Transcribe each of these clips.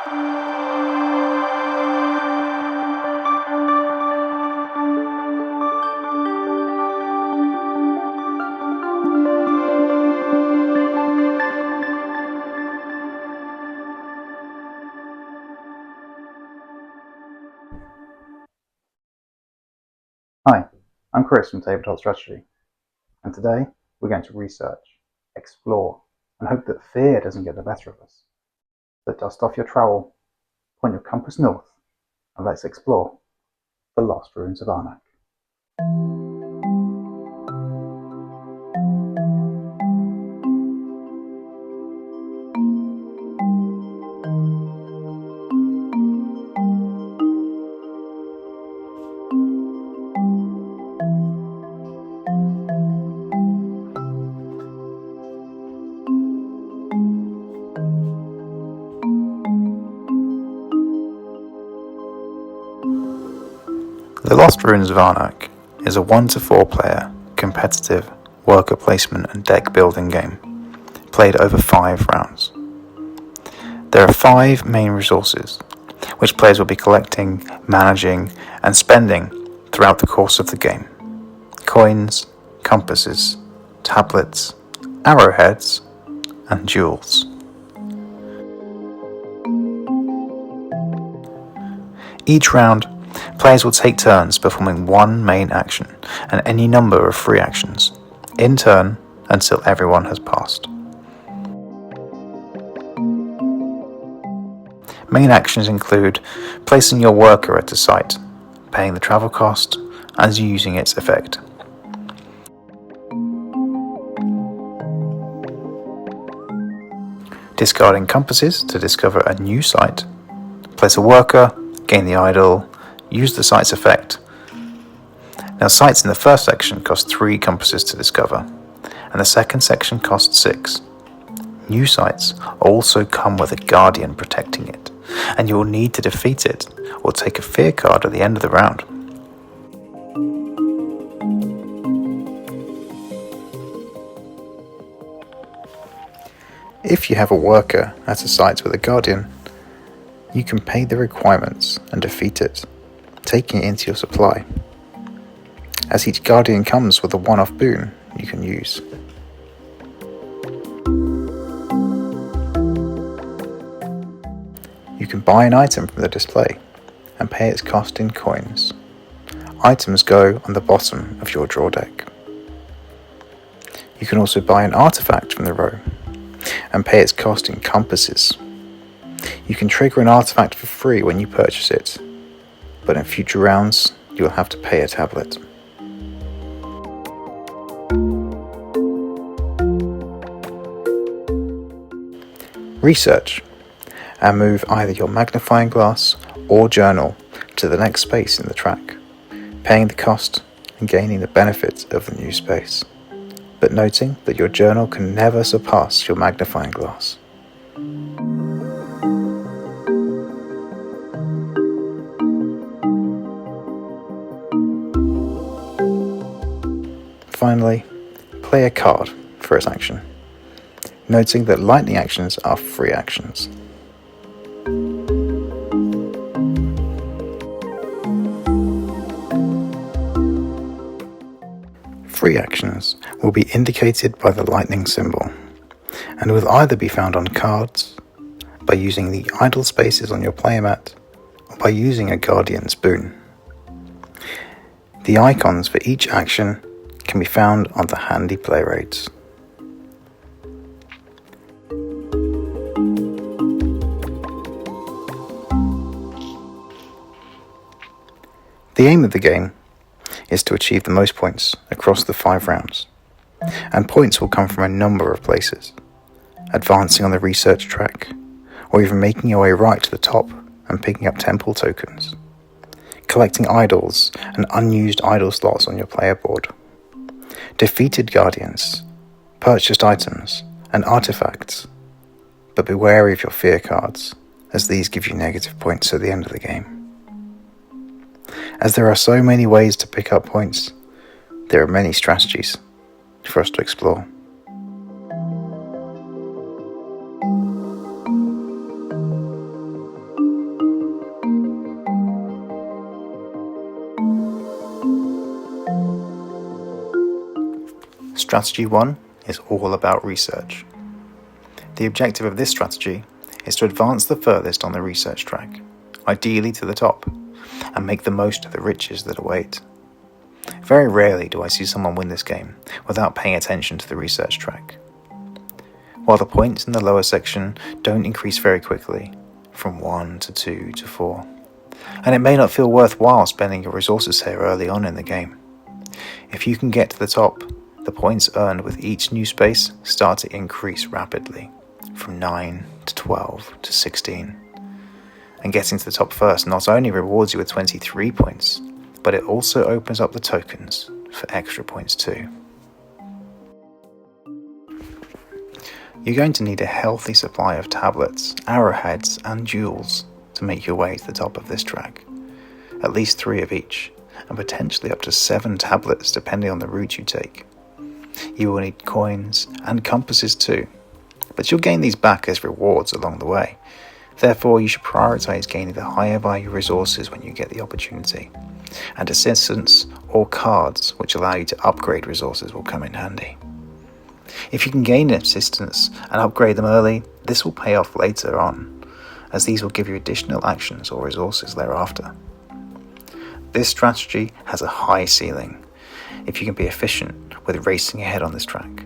Hi, I'm Chris from Tabletop Strategy, and today we're going to research, explore, and hope that fear doesn't get the better of us. So dust off your trowel, point your compass north, and let's explore the Lost Ruins of Arnak. The Lost Ruins of Arnak is a 1 to 4 player, competitive, worker placement and deck building game, played over 5 rounds. There are 5 main resources, which players will be collecting, managing, and spending throughout the course of the game. Coins, compasses, tablets, arrowheads, and jewels. Each round, players will take turns performing one main action and any number of free actions, in turn until everyone has passed. Main actions include placing your worker at a site, paying the travel cost, and using its effect. Discarding compasses to discover a new site, place a worker, gain the idol, use the site's effect. Now, sites in the first section cost 3 compasses to discover, and the second section costs 6. New sites also come with a guardian protecting it, and you will need to defeat it or take a fear card at the end of the round. If you have a worker at a site with a guardian, you can pay the requirements and defeat it, taking it into your supply, as each guardian comes with a one-off boon you can use. You can buy an item from the display and pay its cost in coins. Items go on the bottom of your draw deck. You can also buy an artifact from the row and pay its cost in compasses. You can trigger an artifact for free when you purchase it, but in future rounds you will have to pay a tablet. Research and move either your magnifying glass or journal to the next space in the track, paying the cost and gaining the benefit of the new space, but noting that your journal can never surpass your magnifying glass. Finally, play a card for its action, noting that lightning actions are free actions. Free actions will be indicated by the lightning symbol, and will either be found on cards, by using the idle spaces on your player mat, or by using a guardian's boon. The icons for each action can be found on the handy play rates. The aim of the game is to achieve the most points across the 5 rounds, and points will come from a number of places: advancing on the research track, or even making your way right to the top and picking up temple tokens, collecting idols and unused idol slots on your player board, defeated guardians, purchased items, and artifacts, but be wary of your fear cards, as these give you negative points at the end of the game. As there are so many ways to pick up points, there are many strategies for us to explore. Strategy 1 is all about research. The objective of this strategy is to advance the furthest on the research track, ideally to the top, and make the most of the riches that await. Very rarely do I see someone win this game without paying attention to the research track. While the points in the lower section don't increase very quickly, from 1 to 2 to 4, and it may not feel worthwhile spending your resources here early on in the game. If you can get to the top, the points earned with each new space start to increase rapidly, from 9 to 12 to 16. And getting to the top first not only rewards you with 23 points, but it also opens up the tokens for extra points too. You're going to need a healthy supply of tablets, arrowheads, and jewels to make your way to the top of this track. At least 3 of each, and potentially up to 7 tablets depending on the route you take. You will need coins and compasses too, but you'll gain these back as rewards along the way. Therefore, you should prioritize gaining the higher value resources when you get the opportunity, and assistants or cards which allow you to upgrade resources will come in handy. If you can gain assistants and upgrade them early, this will pay off later on, as these will give you additional actions or resources thereafter. This strategy has a high ceiling, if you can be efficient with racing ahead on this track.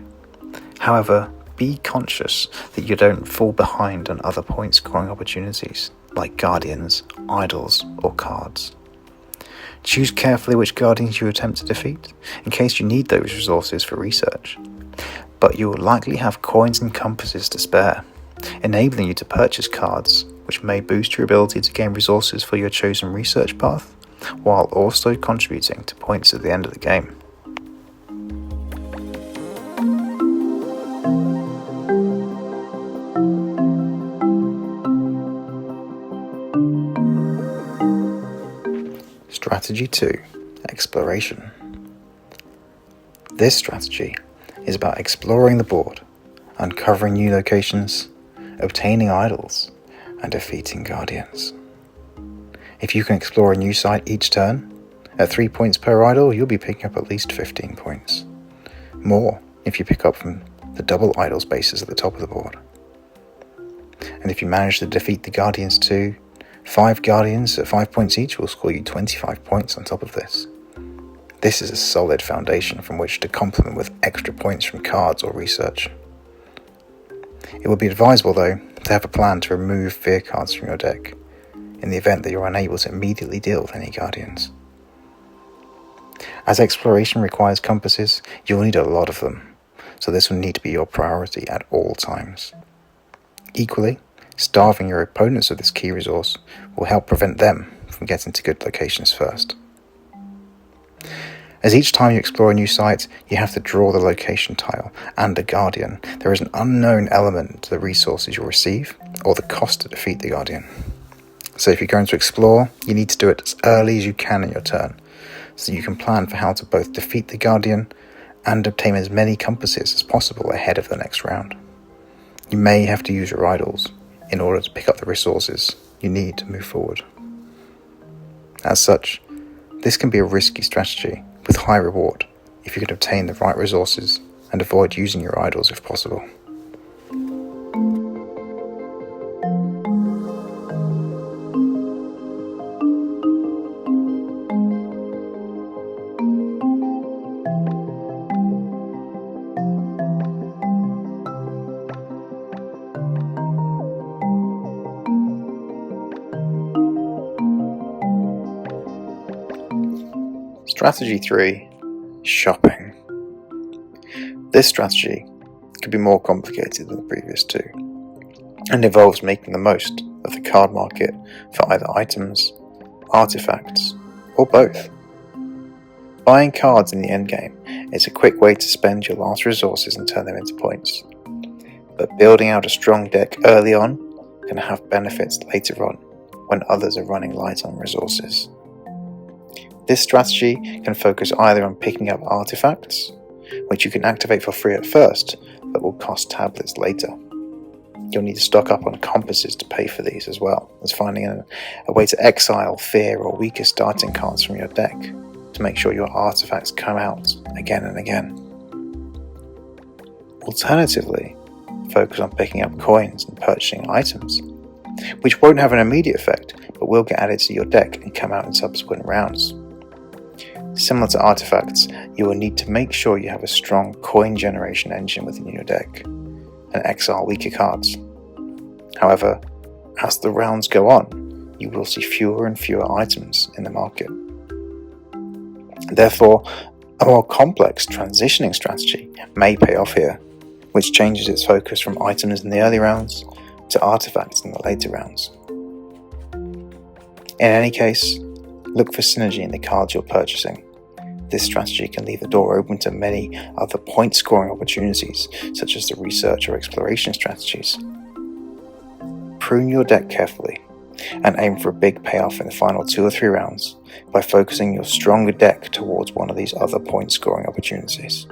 However, be conscious that you don't fall behind on other point scoring opportunities, like guardians, idols, or cards. Choose carefully which guardians you attempt to defeat, in case you need those resources for research. But you will likely have coins and compasses to spare, enabling you to purchase cards, which may boost your ability to gain resources for your chosen research path, while also contributing to points at the end of the game. Strategy 2, Exploration. This strategy is about exploring the board, uncovering new locations, obtaining idols, and defeating guardians. If you can explore a new site each turn, at 3 points per idol, you'll be picking up at least 15 points. More if you pick up from the double idol spaces at the top of the board. And if you manage to defeat the guardians too, 5 guardians at 5 points each will score you 25 points on top of this. This is a solid foundation from which to complement with extra points from cards or research. It would be advisable though to have a plan to remove fear cards from your deck, in the event that you're unable to immediately deal with any guardians. As exploration requires compasses, you'll need a lot of them, so this will need to be your priority at all times. Equally, starving your opponents of this key resource will help prevent them from getting to good locations first. As each time you explore a new site, you have to draw the location tile and a guardian. There is an unknown element to the resources you'll receive, or the cost to defeat the guardian. So if you're going to explore, you need to do it as early as you can in your turn, so you can plan for how to both defeat the guardian and obtain as many compasses as possible ahead of the next round. You may have to use your idols in order to pick up the resources you need to move forward. As such, this can be a risky strategy with high reward if you can obtain the right resources and avoid using your idols if possible. Strategy 3, Shopping. This strategy could be more complicated than the previous two, and involves making the most of the card market for either items, artifacts, or both. Buying cards in the endgame is a quick way to spend your last resources and turn them into points, but building out a strong deck early on can have benefits later on when others are running light on resources. This strategy can focus either on picking up artifacts, which you can activate for free at first, but will cost tablets later. You'll need to stock up on compasses to pay for these, as well as finding a way to exile fear or weaker starting cards from your deck to make sure your artifacts come out again and again. Alternatively, focus on picking up coins and purchasing items, which won't have an immediate effect but will get added to your deck and come out in subsequent rounds. Similar to artifacts, you will need to make sure you have a strong coin generation engine within your deck and exile weaker cards. However, as the rounds go on, you will see fewer and fewer items in the market. Therefore, a more complex transitioning strategy may pay off here, which changes its focus from items in the early rounds to artifacts in the later rounds. In any case, look for synergy in the cards you're purchasing. This strategy can leave the door open to many other point scoring opportunities, such as the research or exploration strategies. Prune your deck carefully and aim for a big payoff in the final 2 or 3 rounds by focusing your stronger deck towards one of these other point scoring opportunities.